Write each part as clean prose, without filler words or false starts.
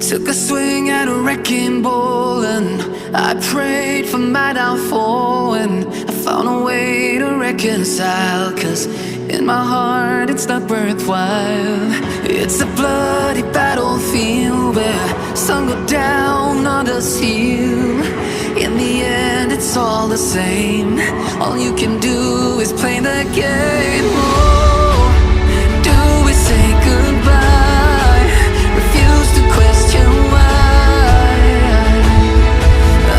Took a swing at a wrecking ball and I prayed for my downfall, and I found a way to reconcile, 'cause in my heart it's not worthwhile. It's a bloody battlefield where some go down, others heal. In the end it's all the same. All you can do is play the game. Oh, do we say goodbye? Refuse to question why.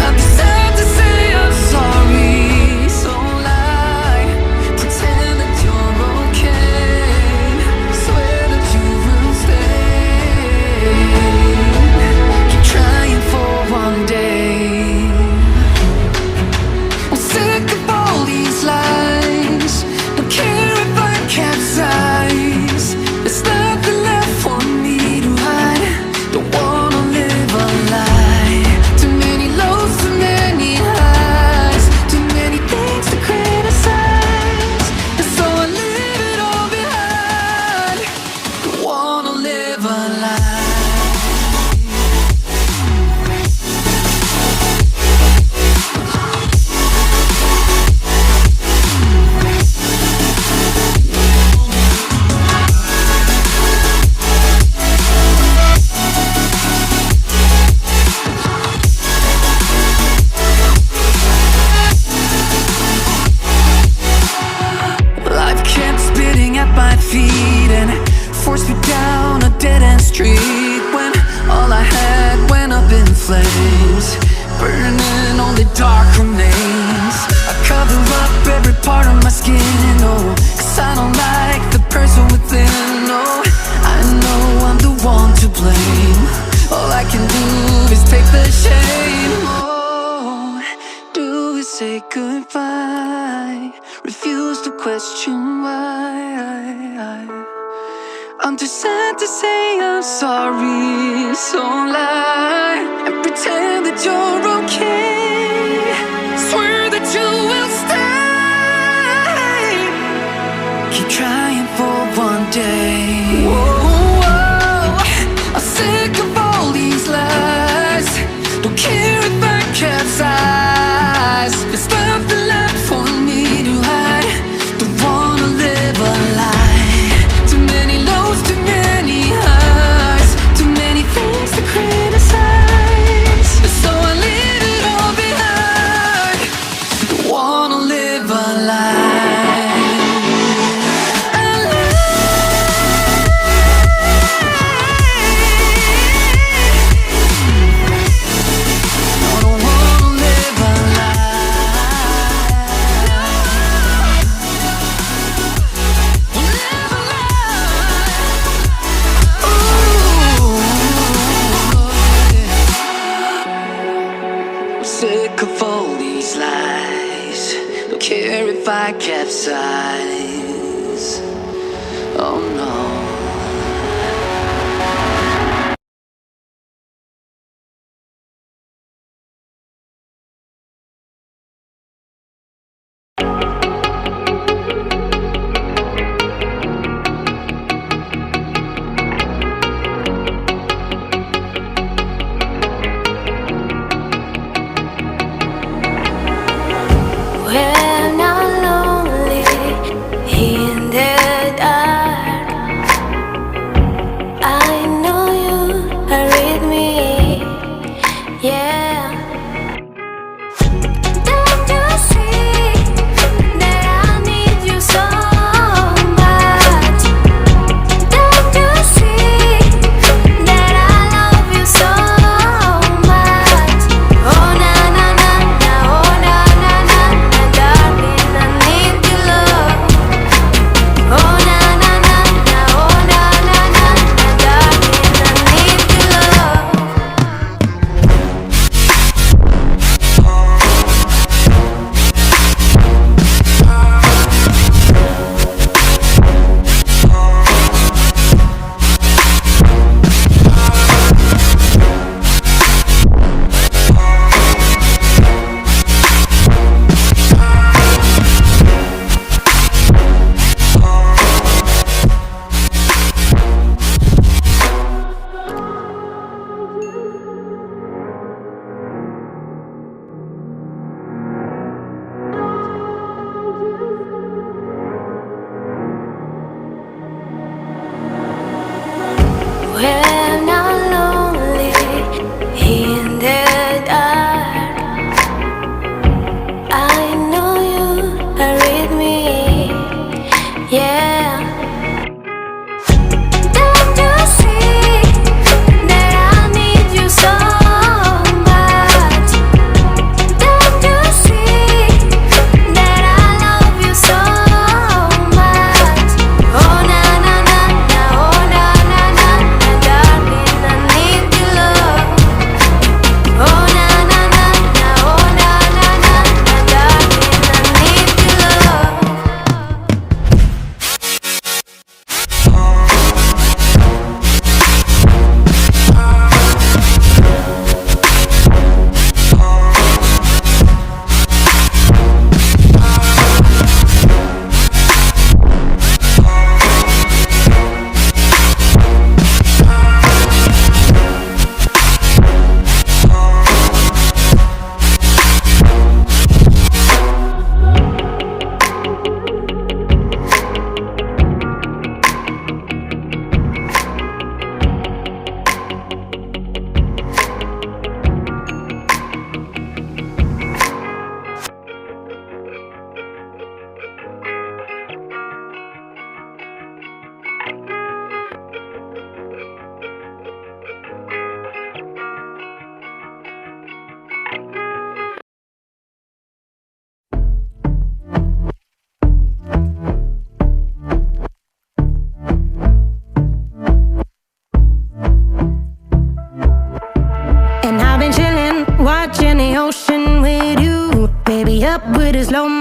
I'm sad to say I'm sorry, so lie. Pretend that you're okay. Swear that you will stay. Keep trying for one day. I'm sick of all these lies. Don't care if I capsize. There's nothing left for me to hide. Don't wanna live a lie. Too many lows, too many highs. Too many things to criticize. And so I leave it all behind. Don't wanna live a lie. Life kept spitting at my feet and forced me down a dead-end street, when all I had went up in flames, burning only dark remains. I cover up every part of my skin, oh, 'cause I don't like the person within. Oh, I know I'm the one to blame. All I can do is take the shame. Oh, do we say goodbye? Refuse to question why. I'm too sad to say I'm sorry, so lie and pretend that you're okay. Swear that you will stay. Keep trying for one day. Whoa, I'm sick of all these lies. Don't care if I capsize. There's nothing left for me to hide. Don't wanna live a lie. Too many lows, too many highs. Too many things to criticize. So I leave it all behind. Don't wanna live a lie. A lie. I don't wanna live a lie. Live a lie. Ooh. I'm sick of all these lies. Don't care if I capsize. Oh no. When I'm lonely in the dark,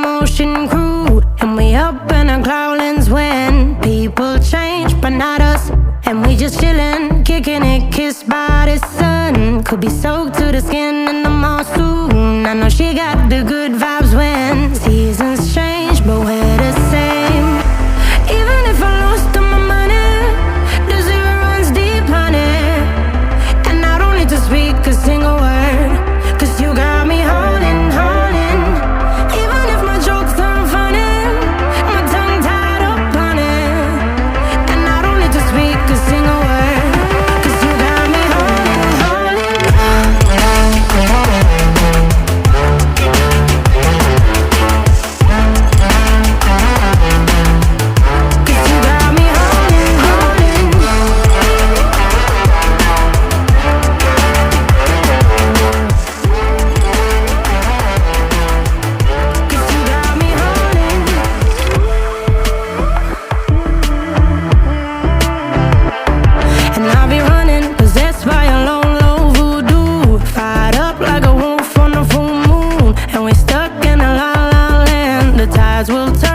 motion crew, and we up in our growlings when people change, but not us. And we just chillin', kicking it, kissed by the sun. Could be soaked to the skin in the mall soon. I know she got the good vibes when seasons change, but we're the same. Even if I lost all my money, the zero runs deep, honey. And I don't need to speak a single word, 'cause you got me holding, holding. Even if my jokes aren't funny, my tongue tied up on it. And I don't need to speak a single word, 'cause you got me holding, holding. 'Cause you got me holding, holding. 'Cause you got me holding. And I'll be running, possessed by a low, low voodoo. Fired up like a wolf on a full moon, and we're stuck in a la la land. The tides will turn